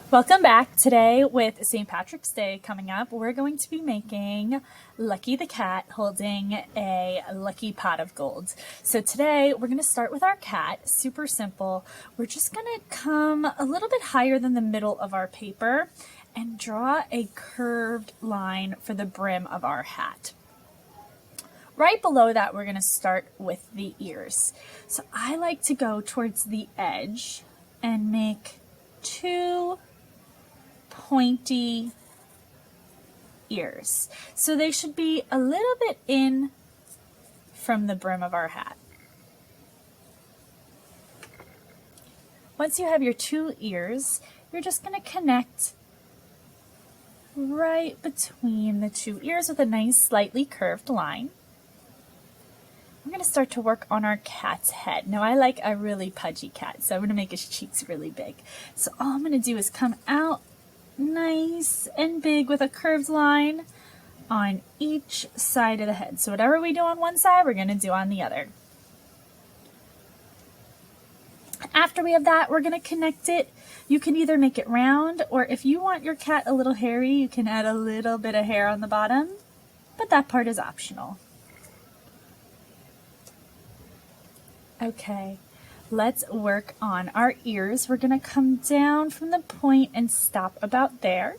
Welcome back. Today, with St. Patrick's Day coming up, we're going to be making Lucky the cat holding a lucky pot of gold. So today, we're going to start with our cat. Super simple. We're just going to come a little bit higher than the middle of our paper and draw a curved line for the brim of our hat. Right below that, we're going to start with the ears. So I like to go towards the edge and make two pointy ears. So they should be a little bit in from the brim of our hat. Once you have your two ears, you're just going to connect right between the two ears with a nice slightly curved line. I'm going to start to work on our cat's head. Now I like a really pudgy cat, so I'm going to make his cheeks really big. So all I'm going to do is come out nice and big with a curved line on each side of the head. So whatever we do on one side, we're going to do on the other. After we have that, we're going to connect it. You can either make it round, or if you want your cat a little hairy, you can add a little bit of hair on the bottom, but that part is optional. Okay, let's work on our ears. We're going to come down from the point and stop about there.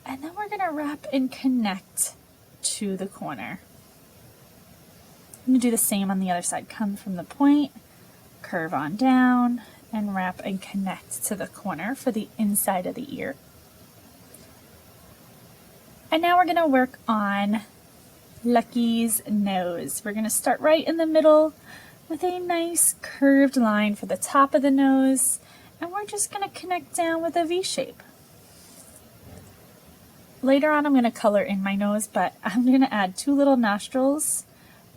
And then we're going to wrap and connect to the corner. I'm going to do the same on the other side. Come from the point, curve on down, and wrap and connect to the corner for the inside of the ear. And now we're going to work on Lucky's nose. We're going to start right in the middle with a nice curved line for the top of the nose, and we're just going to connect down with a V shape. Later on I'm going to color in my nose, but I'm going to add two little nostrils,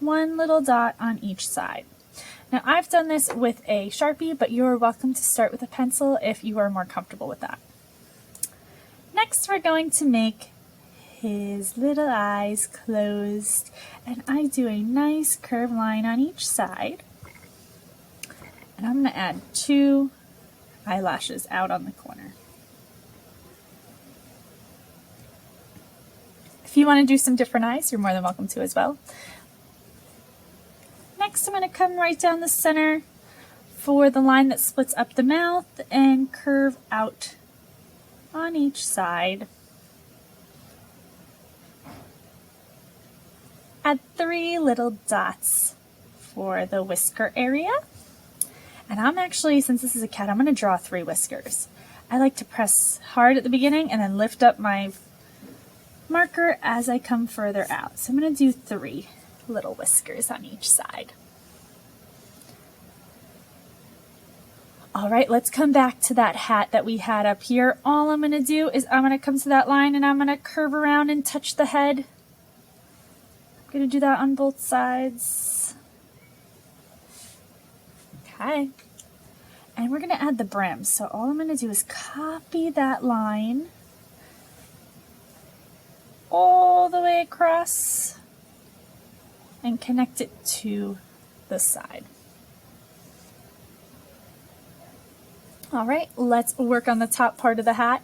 one little dot on each side. Now I've done this with a Sharpie, but you're welcome to start with a pencil if you are more comfortable with that. Next we're going to make his little eyes closed, and I do a nice curved line on each side, and I'm going to add two eyelashes out on the corner. If you want to do some different eyes, you're more than welcome to as well. Next I'm going to come right down the center for the line that splits up the mouth and curve out on each side. Add three little dots for the whisker area. And I'm actually, since this is a cat, I'm going to draw three whiskers. I like to press hard at the beginning and then lift up my marker as I come further out. So I'm going to do three little whiskers on each side. All right, let's come back to that hat that we had up here. All I'm going to do is I'm going to come to that line and I'm going to curve around and touch the head. I'm going to do that on both sides. Okay. And we're going to add the brim. So all I'm going to do is copy that line all the way across and connect it to the side. All right, let's work on the top part of the hat.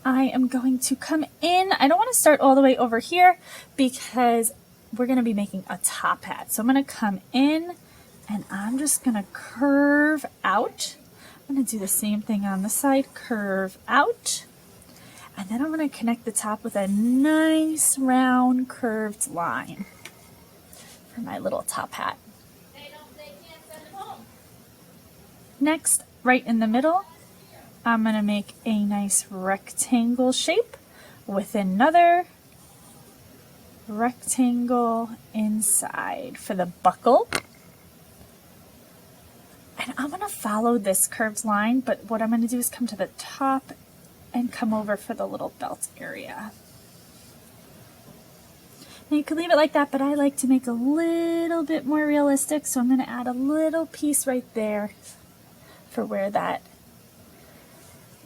I am going to come in. I don't want to start all the way over here because we're going to be making a top hat. So I'm going to come in and I'm just going to curve out. I'm going to do the same thing on the side, curve out. And then I'm going to connect the top with a nice round curved line for my little top hat. Next, right in the middle, I'm going to make a nice rectangle shape with another rectangle inside for the buckle. And I'm going to follow this curved line, but what I'm going to do is come to the top and come over for the little belt area. Now you could leave it like that, but I like to make a little bit more realistic, so I'm going to add a little piece right there for where that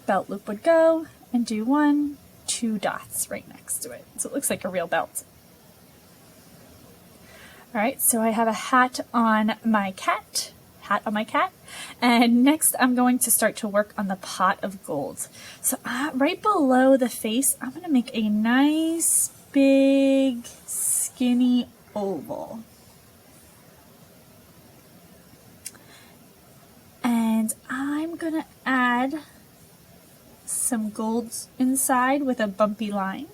belt loop would go, and do 1, 2 dots right next to it. So it looks like a real belt. All right, so I have a hat on my cat hat on my cat. And next I'm going to start to work on the pot of gold. So right below the face, I'm going to make a nice big skinny oval. And I'm going to add some gold inside with a bumpy line.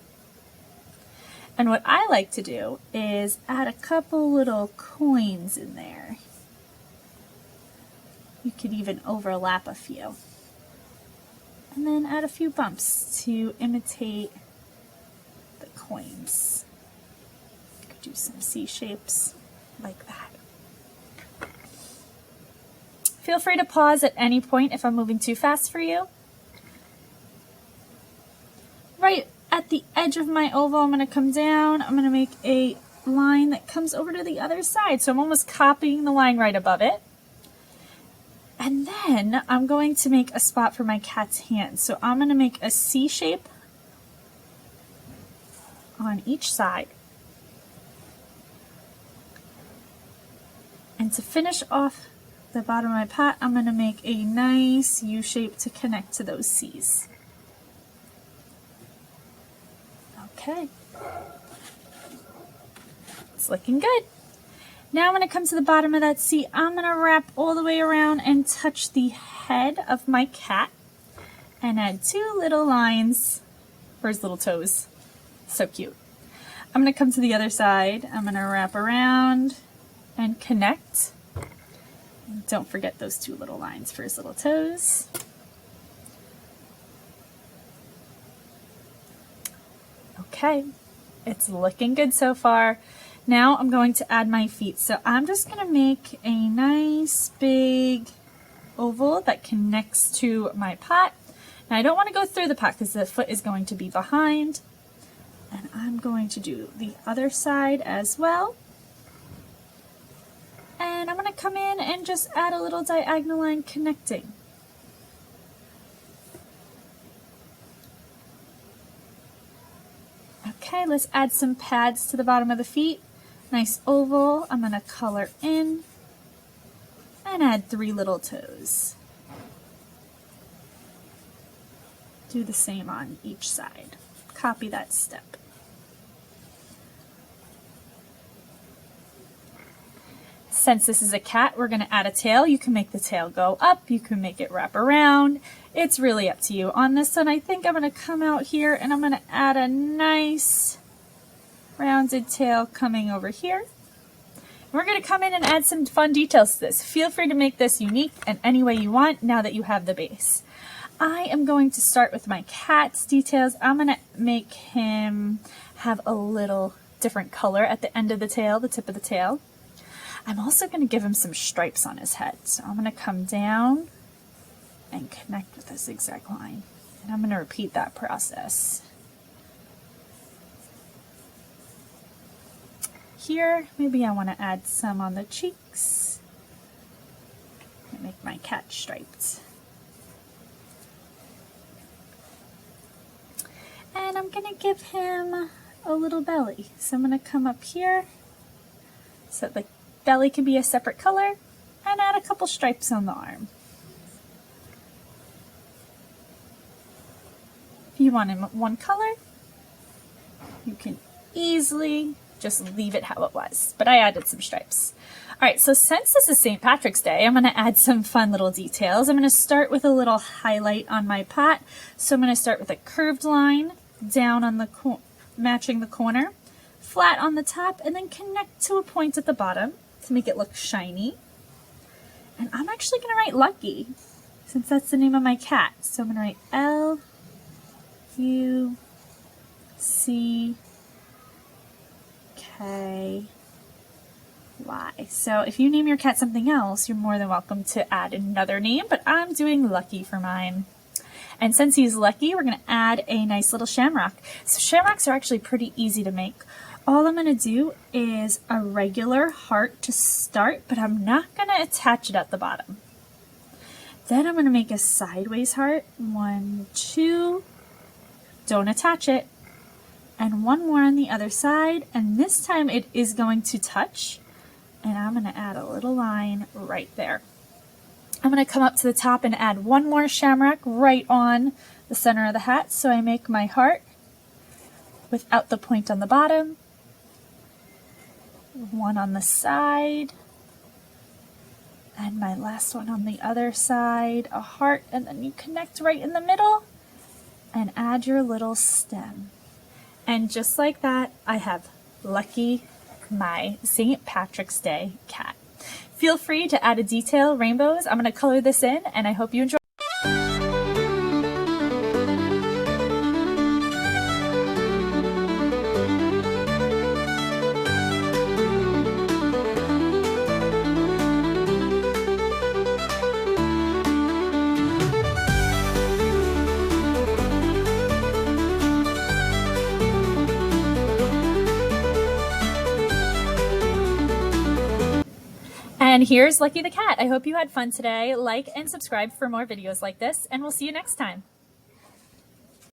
And what I like to do is add a couple little coins in there. You could even overlap a few. And then add a few bumps to imitate the coins. You could do some C shapes like that. Feel free to pause at any point if I'm moving too fast for you. Right at the edge of my oval, I'm going to come down. I'm going to make a line that comes over to the other side. So I'm almost copying the line right above it. And then I'm going to make a spot for my cat's hand. So I'm going to make a C shape on each side. And to finish off the bottom of my pot, I'm going to make a nice U shape to connect to those C's. Okay, it's looking good. Now I'm going to come to the bottom of that C. I'm going to wrap all the way around and touch the head of my cat and add two little lines for his little toes. So cute. I'm going to come to the other side. I'm going to wrap around and connect. And don't forget those two little lines for his little toes. Okay, it's looking good so far. Now I'm going to add my feet. So I'm just going to make a nice big oval that connects to my pot. Now I don't want to go through the pot because the foot is going to be behind. And I'm going to do the other side as well. And I'm going to come in and just add a little diagonal line connecting. Okay, let's add some pads to the bottom of the feet. Nice oval. I'm going to color in and add 3 little toes. Do the same on each side. Copy that step. Since this is a cat, we're going to add a tail. You can make the tail go up. You can make it wrap around. It's really up to you. On this one, I think I'm going to come out here and I'm going to add a nice rounded tail coming over here. We're going to come in and add some fun details to this. Feel free to make this unique in any way you want now that you have the base. I am going to start with my cat's details. I'm going to make him have a little different color at the end of the tail, the tip of the tail. I'm also going to give him some stripes on his head. So I'm going to come down and connect with a zigzag line. And I'm going to repeat that process. Here, maybe I want to add some on the cheeks. And make my cat striped. And I'm going to give him a little belly. So I'm going to come up here so the belly can be a separate color and add a couple stripes on the arm. If you want him one color, you can easily just leave it how it was, but I added some stripes. All right, so since this is St. Patrick's Day, I'm going to add some fun little details. I'm going to start with a little highlight on my pot. So I'm going to start with a curved line down on the matching the corner, flat on the top, and then connect to a point at the bottom to make it look shiny. And I'm actually going to write Lucky, since that's the name of my cat. So I'm going to write L-U-C-K-Y. So if you name your cat something else, you're more than welcome to add another name, but I'm doing Lucky for mine. And since he's lucky, we're going to add a nice little shamrock. So shamrocks are actually pretty easy to make. All I'm going to do is a regular heart to start, but I'm not going to attach it at the bottom. Then I'm going to make a sideways heart. 1, 2, don't attach it. And one more on the other side, and this time it is going to touch. And I'm going to add a little line right there. I'm going to come up to the top and add one more shamrock right on the center of the hat. So I make my heart without the point on the bottom, one on the side, and my last one on the other side, a heart, and then you connect right in the middle and add your little stem. And just like that, I have Lucky, my St. Patrick's Day cat. Feel free to add a detail, rainbows. I'm going to color this in, and I hope you enjoy. And here's Lucky the cat. I hope you had fun today. Like and subscribe for more videos like this, and we'll see you next time.